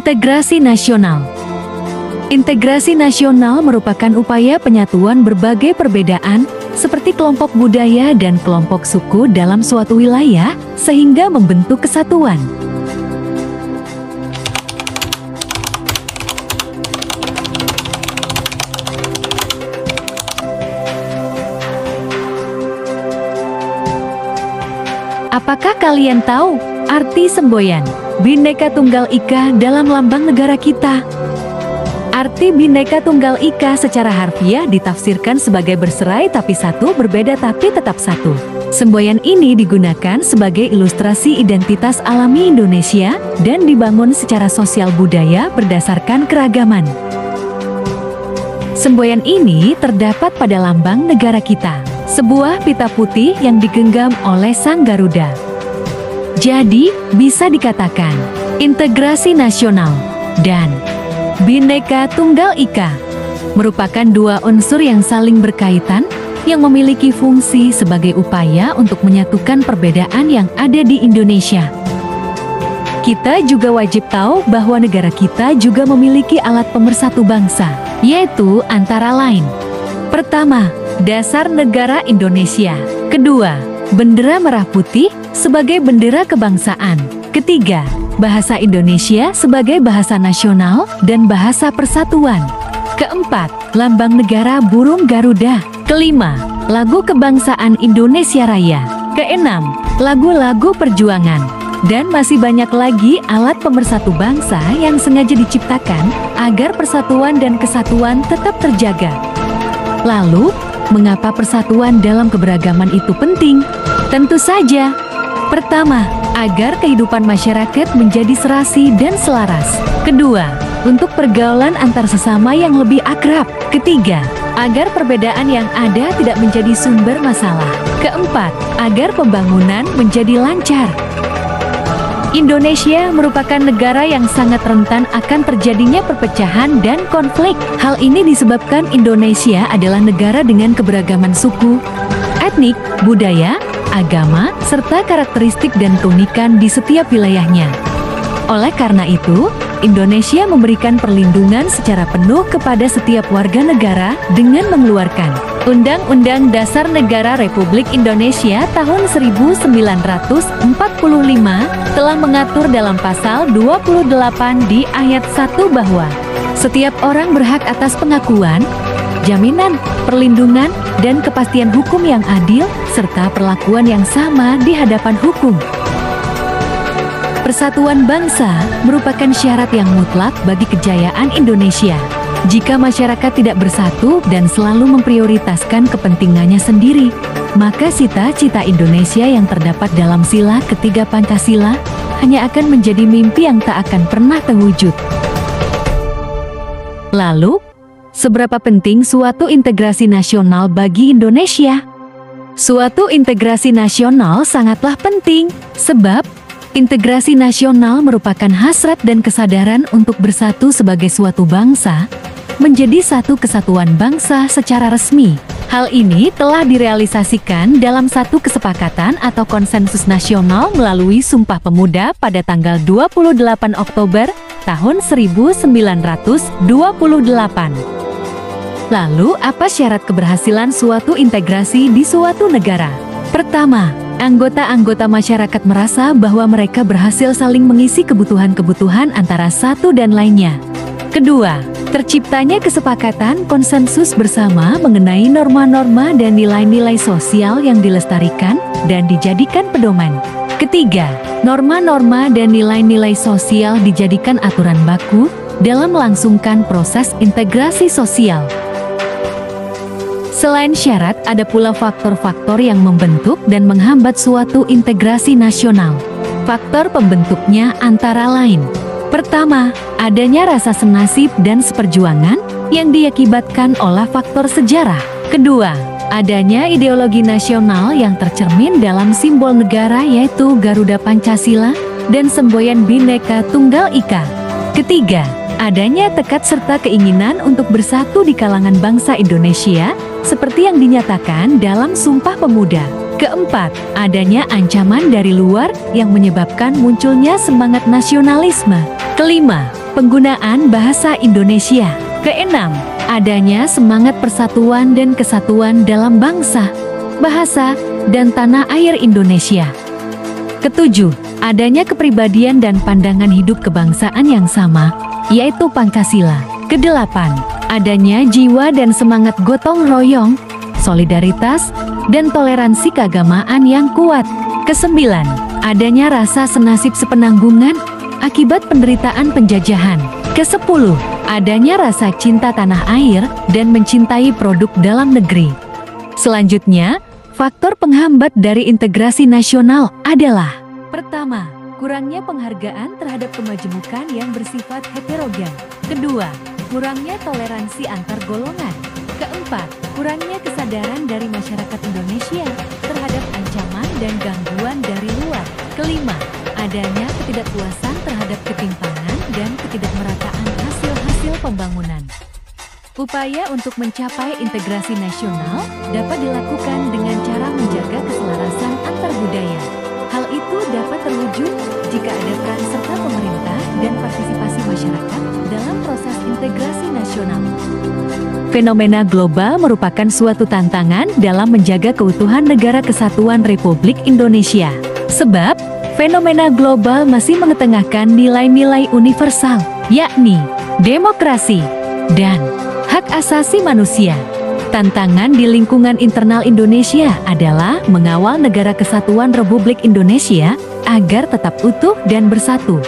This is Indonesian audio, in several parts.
Integrasi nasional. Integrasi nasional merupakan upaya penyatuan berbagai perbedaan seperti kelompok budaya dan kelompok suku dalam suatu wilayah sehingga membentuk kesatuan. Apakah kalian tahu arti semboyan Bhinneka Tunggal Ika dalam lambang negara kita? Arti Bhinneka Tunggal Ika secara harfiah ditafsirkan sebagai berserai tapi satu, berbeda tapi tetap satu. Semboyan ini digunakan sebagai ilustrasi identitas alami Indonesia dan dibangun secara sosial budaya berdasarkan keragaman. Semboyan ini terdapat pada lambang negara kita, sebuah pita putih yang digenggam oleh Sang Garuda. Jadi, bisa dikatakan, integrasi nasional dan Bhinneka Tunggal Ika merupakan dua unsur yang saling berkaitan yang memiliki fungsi sebagai upaya untuk menyatukan perbedaan yang ada di Indonesia. Kita juga wajib tahu bahwa negara kita juga memiliki alat pemersatu bangsa, yaitu antara lain: pertama, dasar negara Indonesia; kedua, bendera merah putih sebagai bendera kebangsaan; ketiga, bahasa Indonesia sebagai bahasa nasional dan bahasa persatuan; keempat, lambang negara burung Garuda; kelima, lagu kebangsaan Indonesia Raya; keenam, lagu-lagu perjuangan; dan masih banyak lagi alat pemersatu bangsa yang sengaja diciptakan agar persatuan dan kesatuan tetap terjaga. Lalu, mengapa persatuan dalam keberagaman itu penting? Tentu saja, pertama, agar kehidupan masyarakat menjadi serasi dan selaras; kedua, untuk pergaulan antar sesama yang lebih akrab; ketiga, agar perbedaan yang ada tidak menjadi sumber masalah; keempat, agar pembangunan menjadi lancar. Indonesia merupakan negara yang sangat rentan akan terjadinya perpecahan dan konflik. Hal ini disebabkan Indonesia adalah negara dengan keberagaman suku, etnik, budaya, agama, serta karakteristik dan keunikan di setiap wilayahnya. Oleh karena itu, Indonesia memberikan perlindungan secara penuh kepada setiap warga negara dengan mengeluarkan Undang-Undang Dasar Negara Republik Indonesia tahun 1945 telah mengatur dalam pasal 28 di ayat 1 bahwa setiap orang berhak atas pengakuan, jaminan, perlindungan, dan kepastian hukum yang adil, serta perlakuan yang sama di hadapan hukum. Persatuan bangsa merupakan syarat yang mutlak bagi kejayaan Indonesia. Jika masyarakat tidak bersatu dan selalu memprioritaskan kepentingannya sendiri, maka cita-cita Indonesia yang terdapat dalam sila ketiga Pancasila hanya akan menjadi mimpi yang tak akan pernah terwujud. Lalu, seberapa penting suatu integrasi nasional bagi Indonesia? Suatu integrasi nasional sangatlah penting, sebab integrasi nasional merupakan hasrat dan kesadaran untuk bersatu sebagai suatu bangsa, menjadi satu kesatuan bangsa secara resmi. Hal ini telah direalisasikan dalam satu kesepakatan atau konsensus nasional melalui Sumpah Pemuda pada tanggal 28 Oktober tahun 1928. Lalu, apa syarat keberhasilan suatu integrasi di suatu negara? Pertama, anggota-anggota masyarakat merasa bahwa mereka berhasil saling mengisi kebutuhan-kebutuhan antara satu dan lainnya. Kedua, terciptanya kesepakatan konsensus bersama mengenai norma-norma dan nilai-nilai sosial yang dilestarikan dan dijadikan pedoman. Ketiga, norma-norma dan nilai-nilai sosial dijadikan aturan baku dalam melangsungkan proses integrasi sosial. Selain syarat, ada pula faktor-faktor yang membentuk dan menghambat suatu integrasi nasional. Faktor pembentuknya antara lain: pertama, adanya rasa senasib dan seperjuangan yang diakibatkan oleh faktor sejarah. Kedua, adanya ideologi nasional yang tercermin dalam simbol negara yaitu Garuda Pancasila dan semboyan Bhinneka Tunggal Ika. Ketiga, adanya tekad serta keinginan untuk bersatu di kalangan bangsa Indonesia seperti yang dinyatakan dalam Sumpah Pemuda. Keempat, adanya ancaman dari luar yang menyebabkan munculnya semangat nasionalisme. Kelima, Penggunaan bahasa Indonesia. Keenam, adanya semangat persatuan dan kesatuan dalam bangsa, bahasa, dan tanah air Indonesia. Ketujuh, adanya kepribadian dan pandangan hidup kebangsaan yang sama, yaitu Pancasila. Kedelapan, adanya jiwa dan semangat gotong royong, solidaritas, dan toleransi keagamaan yang kuat. Kesembilan, adanya rasa senasib sepenanggungan akibat penderitaan penjajahan. Kesepuluh, adanya rasa cinta tanah air dan mencintai produk dalam negeri. Selanjutnya, faktor penghambat dari integrasi nasional adalah: pertama, kurangnya penghargaan terhadap kemajemukan yang bersifat heterogen. Kedua, kurangnya toleransi antar golongan. Keempat, kurangnya kesadaran dari masyarakat Indonesia terhadap ancaman dan gangguan dari luar. Kelima, adanya ketidakpuasan terhadap ketimpangan dan ketidakmerataan hasil-hasil pembangunan. Upaya untuk mencapai integrasi nasional dapat dilakukan dengan cara menjaga keselarasan antar budaya. Hal itu dapat terwujud jika ada peran serta pemerintah dan partisipasi masyarakat dalam proses integrasi nasional. Fenomena global merupakan suatu tantangan dalam menjaga keutuhan Negara Kesatuan Republik Indonesia. Sebab, fenomena global masih mengetengahkan nilai-nilai universal, yakni demokrasi dan hak asasi manusia. Tantangan di lingkungan internal Indonesia adalah mengawal Negara Kesatuan Republik Indonesia agar tetap utuh dan bersatu.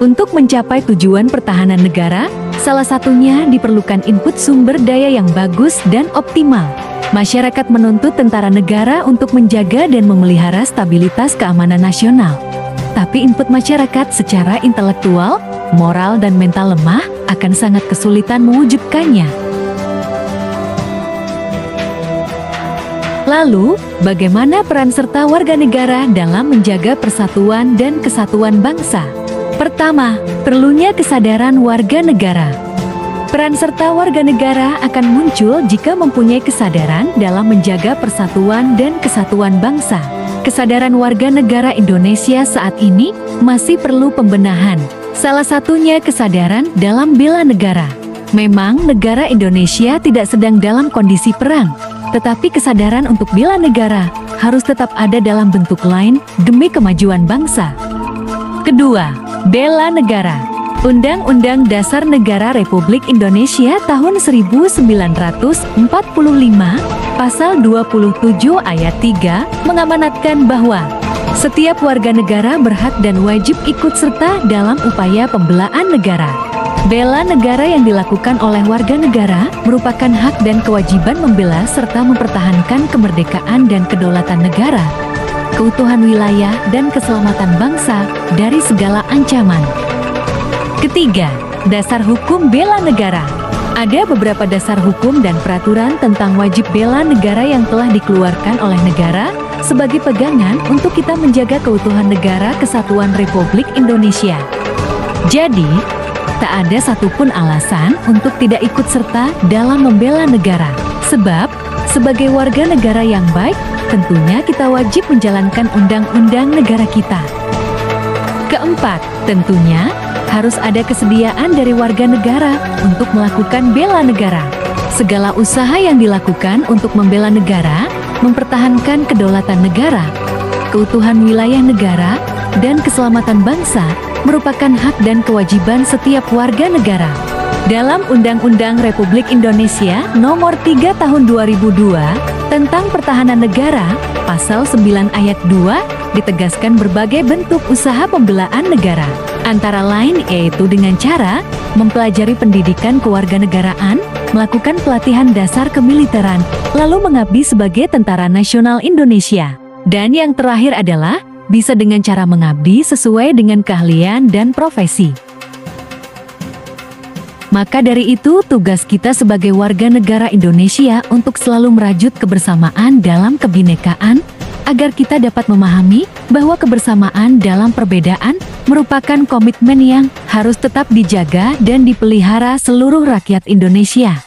Untuk mencapai tujuan pertahanan negara, salah satunya diperlukan input sumber daya yang bagus dan optimal. Masyarakat menuntut tentara negara untuk menjaga dan memelihara stabilitas keamanan nasional. Tapi input masyarakat secara intelektual, moral, dan mental lemah akan sangat kesulitan mewujudkannya. Lalu, bagaimana peran serta warga negara dalam menjaga persatuan dan kesatuan bangsa? Pertama, perlunya kesadaran warga negara. Peran serta warga negara akan muncul jika mempunyai kesadaran dalam menjaga persatuan dan kesatuan bangsa. Kesadaran warga negara Indonesia saat ini masih perlu pembenahan. Salah satunya kesadaran dalam bela negara. Memang negara Indonesia tidak sedang dalam kondisi perang, tetapi kesadaran untuk bela negara harus tetap ada dalam bentuk lain demi kemajuan bangsa. Kedua, bela negara. Undang-Undang Dasar Negara Republik Indonesia tahun 1945, Pasal 27 ayat 3, mengamanatkan bahwa setiap warga negara berhak dan wajib ikut serta dalam upaya pembelaan negara. Bela negara yang dilakukan oleh warga negara merupakan hak dan kewajiban membela serta mempertahankan kemerdekaan dan kedaulatan negara, keutuhan wilayah, dan keselamatan bangsa dari segala ancaman. Ketiga, dasar hukum bela negara. Ada beberapa dasar hukum dan peraturan tentang wajib bela negara yang telah dikeluarkan oleh negara sebagai pegangan untuk kita menjaga keutuhan Negara Kesatuan Republik Indonesia. Jadi, tak ada satupun alasan untuk tidak ikut serta dalam membela negara. Sebab, sebagai warga negara yang baik, tentunya kita wajib menjalankan undang-undang negara kita. Keempat, tentunya harus ada kesediaan dari warga negara untuk melakukan bela negara. Segala usaha yang dilakukan untuk membela negara, mempertahankan kedaulatan negara, keutuhan wilayah negara, dan keselamatan bangsa merupakan hak dan kewajiban setiap warga negara. Dalam Undang-Undang Republik Indonesia Nomor 3 Tahun 2002 tentang Pertahanan Negara, Pasal 9 Ayat 2, ditegaskan berbagai bentuk usaha pembelaan negara. Antara lain yaitu dengan cara mempelajari pendidikan kewarganegaraan, melakukan pelatihan dasar kemiliteran, lalu mengabdi sebagai Tentara Nasional Indonesia. Dan yang terakhir adalah bisa dengan cara mengabdi sesuai dengan keahlian dan profesi. Maka dari itu, tugas kita sebagai warga negara Indonesia untuk selalu merajut kebersamaan dalam kebinekaan, agar kita dapat memahami bahwa kebersamaan dalam perbedaan merupakan komitmen yang harus tetap dijaga dan dipelihara seluruh rakyat Indonesia.